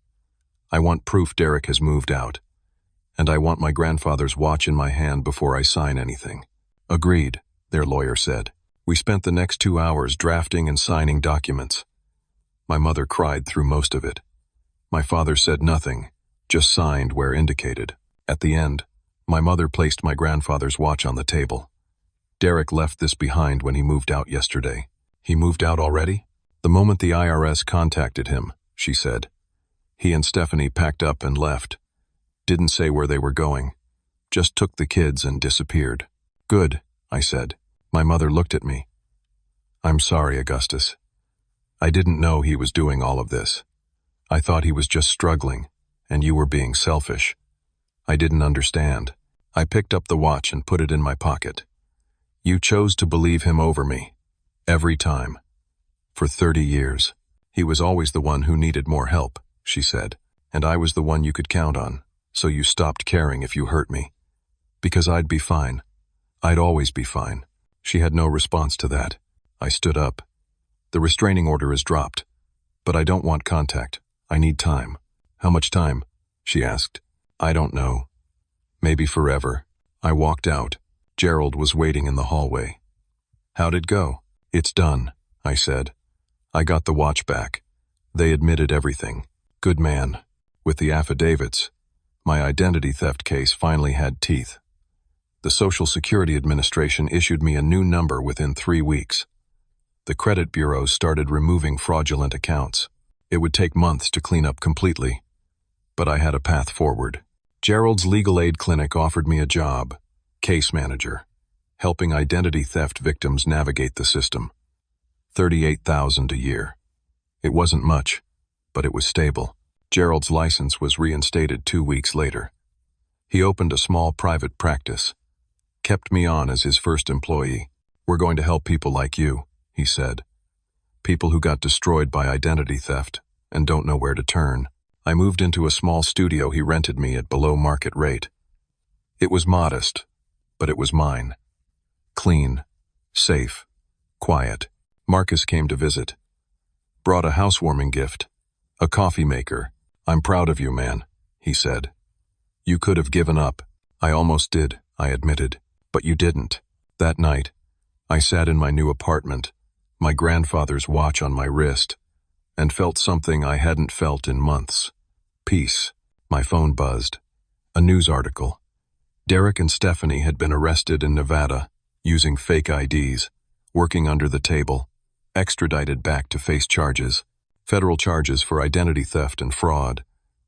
I want proof Derek has moved out. And I want my grandfather's watch in my hand before I sign anything. Agreed, their lawyer said. We spent the next 2 hours drafting and signing documents. My mother cried through most of it. My father said nothing, just signed where indicated. At the end, my mother placed my grandfather's watch on the table. Derek left this behind when he moved out yesterday. He moved out already? The moment the IRS contacted him, she said. He and Stephanie packed up and left. Didn't say where they were going. Just took the kids and disappeared. Good, I said. My mother looked at me. I'm sorry, Augustus. I didn't know he was doing all of this. I thought he was just struggling, and you were being selfish. I didn't understand. I picked up the watch and put it in my pocket. You chose to believe him over me. Every time. For 30 years. He was always the one who needed more help, she said, and I was the one you could count on, so you stopped caring if you hurt me. Because I'd be fine. I'd always be fine. She had no response to that. I stood up. The restraining order is dropped. But I don't want contact. I need time. How much time? She asked. I don't know. Maybe forever. I walked out. Gerald was waiting in the hallway. How'd it go? It's done, I said. I got the watch back. They admitted everything. Good man. With the affidavits, my identity theft case finally had teeth. The Social Security Administration issued me a new number within 3 weeks. The credit bureaus started removing fraudulent accounts. It would take months to clean up completely. But I had a path forward. Gerald's legal aid clinic offered me a job, case manager, helping identity theft victims navigate the system. $38,000 a year. It wasn't much, but it was stable. Gerald's license was reinstated 2 weeks later. He opened a small private practice, kept me on as his first employee. We're going to help people like you, he said. People who got destroyed by identity theft and don't know where to turn. I moved into a small studio he rented me at below market rate. It was modest, but it was mine. Clean, safe, quiet. Marcus came to visit. Brought a housewarming gift, a coffee maker. I'm proud of you, man, he said. You could have given up. I almost did, I admitted, but you didn't. That night, I sat in my new apartment, my grandfather's watch on my wrist, and felt something I hadn't felt in months. Peace. My phone buzzed. A news article. Derek and Stephanie had been arrested in Nevada, using fake IDs, working under the table, extradited back to face charges, federal charges for identity theft and fraud,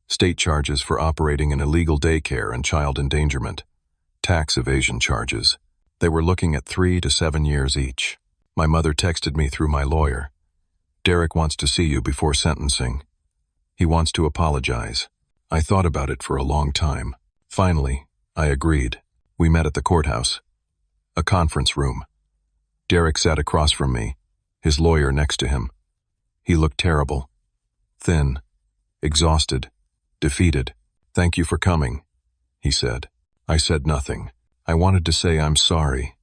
state charges for operating an illegal daycare and child endangerment, tax evasion charges. They were looking at 3 to 7 years each. My mother texted me through my lawyer. Derek wants to see you before sentencing. He wants to apologize. I thought about it for a long time. Finally, I agreed. We met at the courthouse. A conference room. Derek sat across from me, his lawyer next to him. He looked terrible. Thin, exhausted, defeated. Thank you for coming, he said. I said nothing. I wanted to say I'm sorry.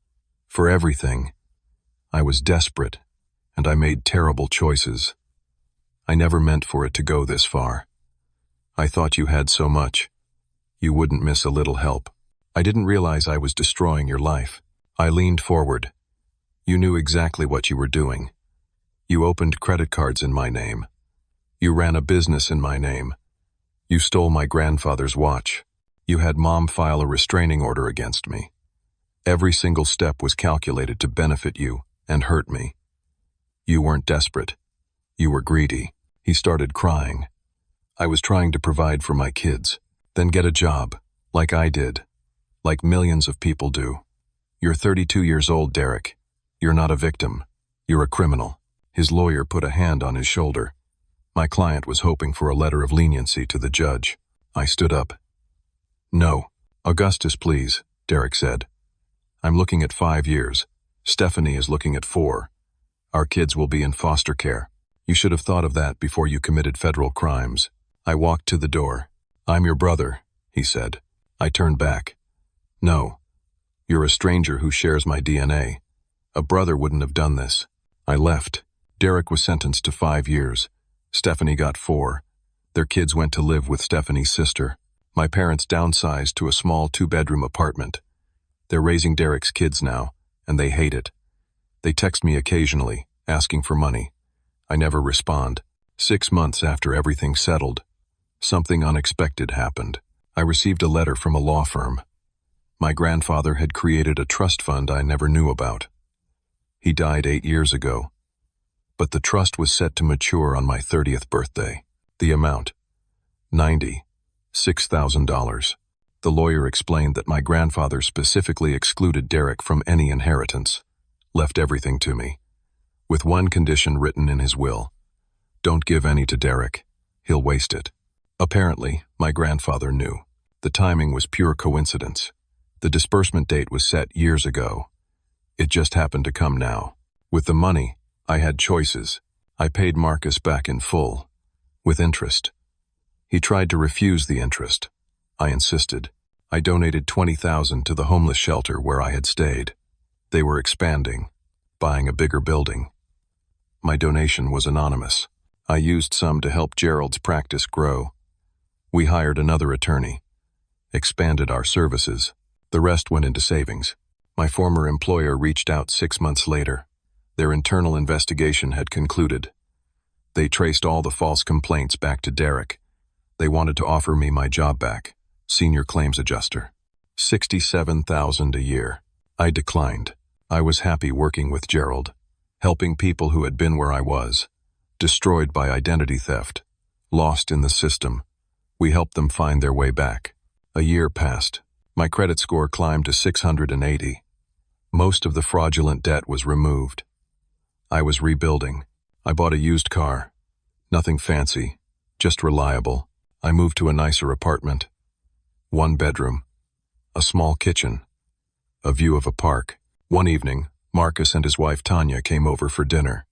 For everything. I was desperate, and I made terrible choices. I never meant for it to go this far. I thought you had so much. You wouldn't miss a little help. I didn't realize I was destroying your life. I leaned forward. You knew exactly what you were doing. You opened credit cards in my name. You ran a business in my name. You stole my grandfather's watch. You had Mom file a restraining order against me. Every single step was calculated to benefit you and hurt me. You weren't desperate. You were greedy. He started crying. I was trying to provide for my kids, then get a job, like I did, like millions of people do. You're 32 years old, Derek. You're not a victim. You're a criminal. His lawyer put a hand on his shoulder. My client was hoping for a letter of leniency to the judge. I stood up. No. Augustus, please, Derek said. I'm looking at 5 years. Stephanie is looking at 4. Our kids will be in foster care. You should have thought of that before you committed federal crimes. I walked to the door. I'm your brother, he said. I turned back. No. You're a stranger who shares my DNA. A brother wouldn't have done this. I left. Derek was sentenced to 5 years. Stephanie got 4. Their kids went to live with Stephanie's sister. My parents downsized to a small 2-bedroom apartment. They're raising Derek's kids now, and they hate it. They text me occasionally, asking for money. I never respond. 6 months after everything settled, something unexpected happened. I received a letter from a law firm. My grandfather had created a trust fund I never knew about. He died 8 years ago, but the trust was set to mature on my 30th birthday. The amount, $96,000. The lawyer explained that my grandfather specifically excluded Derek from any inheritance, left everything to me, with one condition written in his will: don't give any to Derek, he'll waste it. Apparently, my grandfather knew. The timing was pure coincidence. The disbursement date was set years ago. It just happened to come now. With the money, I had choices. I paid Marcus back in full, with interest. He tried to refuse the interest. I insisted. I donated $20,000 to the homeless shelter where I had stayed. They were expanding, buying a bigger building. My donation was anonymous. I used some to help Gerald's practice grow. We hired another attorney, expanded our services. The rest went into savings. My former employer reached out 6 months later. Their internal investigation had concluded. They traced all the false complaints back to Derek. They wanted to offer me my job back, senior claims adjuster. $67,000 a year. I declined. I was happy working with Gerald, helping people who had been where I was, destroyed by identity theft, lost in the system. We helped them find their way back. A year passed. My credit score climbed to 680. Most of the fraudulent debt was removed. I was rebuilding. I bought a used car. Nothing fancy, just reliable. I moved to a nicer apartment. 1 bedroom, a small kitchen, a view of a park. One evening, Marcus and his wife Tanya came over for dinner.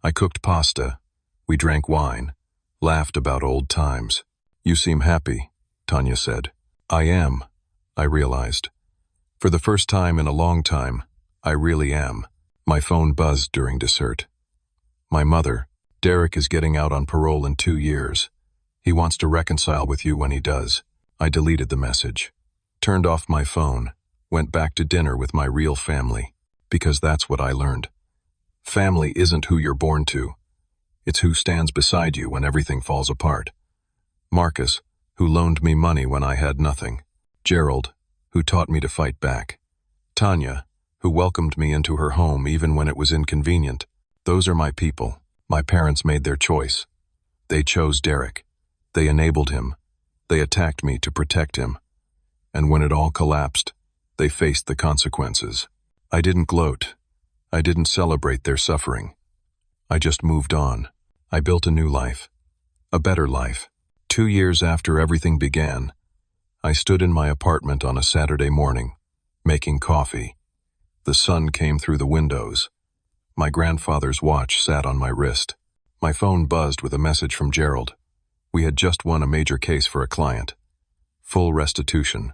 I cooked pasta. We drank wine, laughed about old times. "You seem happy," Tanya said. "I am," I realized. For the first time in a long time, I really am. My phone buzzed during dessert. "My mother, Derek is getting out on parole in 2 years. He wants to reconcile with you when he does." I deleted the message, turned off my phone, went back to dinner with my real family, because that's what I learned. Family isn't who you're born to. It's who stands beside you when everything falls apart. Marcus, who loaned me money when I had nothing. Gerald, who taught me to fight back. Tanya, who welcomed me into her home even when it was inconvenient. Those are my people. My parents made their choice. They chose Derek. They enabled him. They attacked me to protect him. And when it all collapsed, they faced the consequences. I didn't gloat. I didn't celebrate their suffering. I just moved on. I built a new life. A better life. 2 years after everything began, I stood in my apartment on a Saturday morning, making coffee. The sun came through the windows. My grandfather's watch sat on my wrist. My phone buzzed with a message from Gerald. We had just won a major case for a client. Full restitution.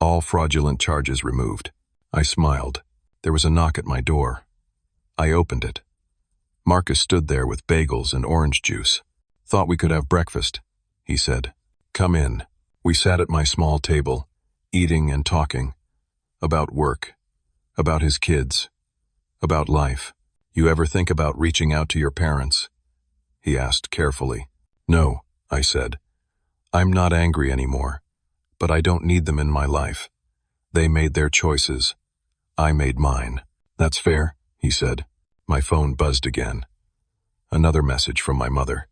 All fraudulent charges removed. I smiled. There was a knock at my door. I opened it. Marcus stood there with bagels and orange juice. "Thought we could have breakfast," he said. "Come in." We sat at my small table, eating and talking. About work. About his kids. About life. "You ever think about reaching out to your parents?" he asked carefully. "No," I said. "I'm not angry anymore, but I don't need them in my life. They made their choices. I made mine." "That's fair," he said. My phone buzzed again. Another message from my mother.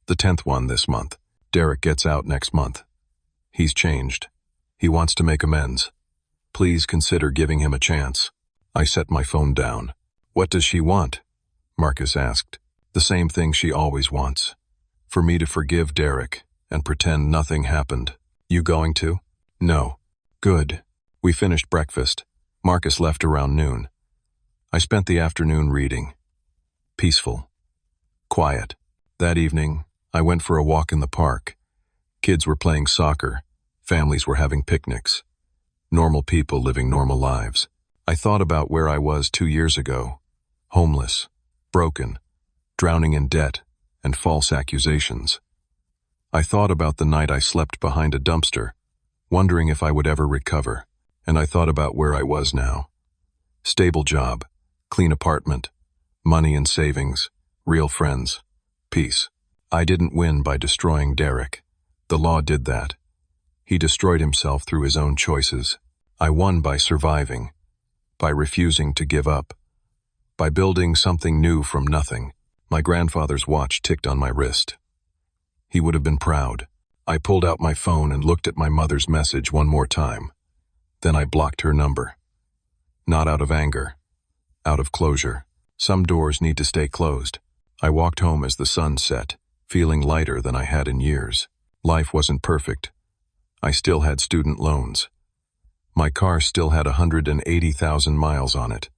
"The 10th one this month. Derek gets out next month. He's changed. He wants to make amends. Please consider giving him a chance." I set my phone down. "What does she want?" Marcus asked. "The same thing she always wants. For me to forgive Derek and pretend nothing happened." "You going to?" "No." "Good." We finished breakfast. Marcus left around noon. I spent the afternoon reading. Peaceful. Quiet. That evening, I went for a walk in the park. Kids were playing soccer. Families were having picnics. Normal people living normal lives. I thought about where I was 2 years ago. Homeless. Broken. Drowning in debt and false accusations. I thought about the night I slept behind a dumpster, wondering if I would ever recover. And I thought about where I was now. Stable job. Clean apartment, money and savings, real friends, peace. I didn't win by destroying Derek. The law did that. He destroyed himself through his own choices. I won by surviving, by refusing to give up, by building something new from nothing. My grandfather's watch ticked on my wrist. He would have been proud. I pulled out my phone and looked at my mother's message one more time. Then I blocked her number. Not out of anger, out of closure. Some doors need to stay closed. I walked home as the sun set, feeling lighter than I had in years. Life wasn't perfect. I still had student loans. My car still had 180,000 miles on it.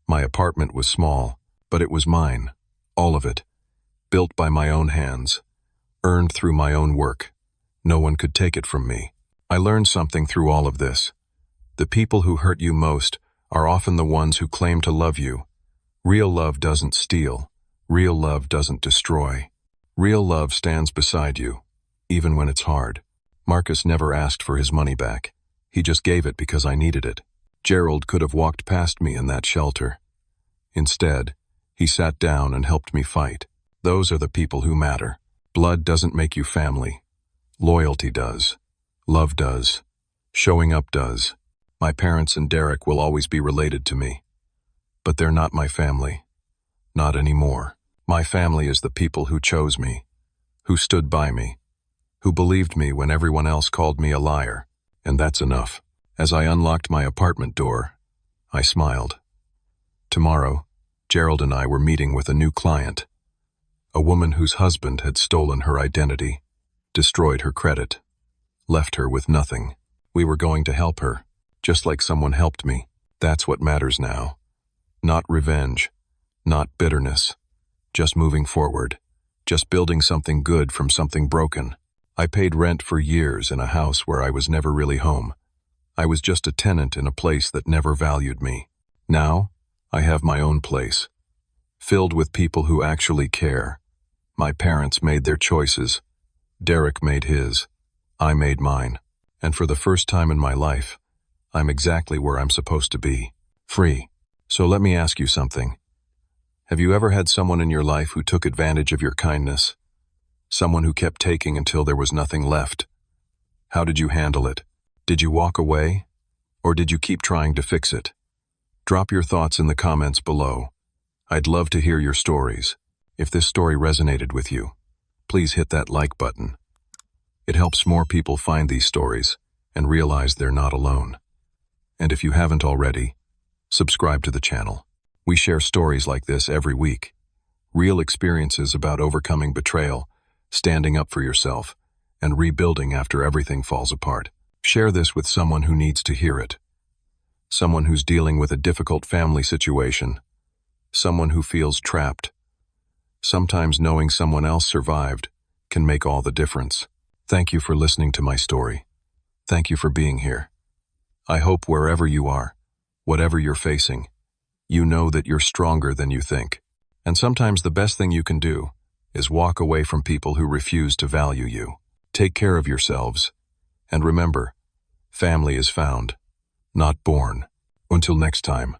My apartment was small, but it was mine, all of it, built by my own hands, earned through my own work. No one could take it from me. I learned something through all of this. The people who hurt you most are often the ones who claim to love you. Real love doesn't steal. Real love doesn't destroy. Real love stands beside you, even when it's hard. Marcus never asked for his money back. He just gave it because I needed it. Gerald could have walked past me in that shelter. Instead, he sat down and helped me fight. Those are the people who matter. Blood doesn't make you family. Loyalty does. Love does. Showing up does. My parents and Derek will always be related to me. But they're not my family. Not anymore. My family is the people who chose me, who stood by me, who believed me when everyone else called me a liar. And that's enough. As I unlocked my apartment door, I smiled. Tomorrow, Gerald and I were meeting with a new client, a woman whose husband had stolen her identity, destroyed her credit, left her with nothing. We were going to help her, just like someone helped me. That's what matters now. Not revenge, not bitterness, just moving forward, just building something good from something broken. I paid rent for years in a house where I was never really home. I was just a tenant in a place that never valued me. Now, I have my own place, filled with people who actually care. My parents made their choices. Derek made his. I made mine. And for the first time in my life, I'm exactly where I'm supposed to be. Free. So let me ask you something. Have you ever had someone in your life who took advantage of your kindness? Someone who kept taking until there was nothing left? How did you handle it? Did you walk away? Or did you keep trying to fix it? Drop your thoughts in the comments below. I'd love to hear your stories. If this story resonated with you, please hit that like button. It helps more people find these stories and realize they're not alone. And if you haven't already, subscribe to the channel. We share stories like this every week. Real experiences about overcoming betrayal, standing up for yourself, and rebuilding after everything falls apart. Share this with someone who needs to hear it. Someone who's dealing with a difficult family situation. Someone who feels trapped. Sometimes knowing someone else survived can make all the difference. Thank you for listening to my story. Thank you for being here. I hope wherever you are, whatever you're facing, you know that you're stronger than you think. And sometimes the best thing you can do is walk away from people who refuse to value you. Take care of yourselves. And remember, family is found, not born. Until next time.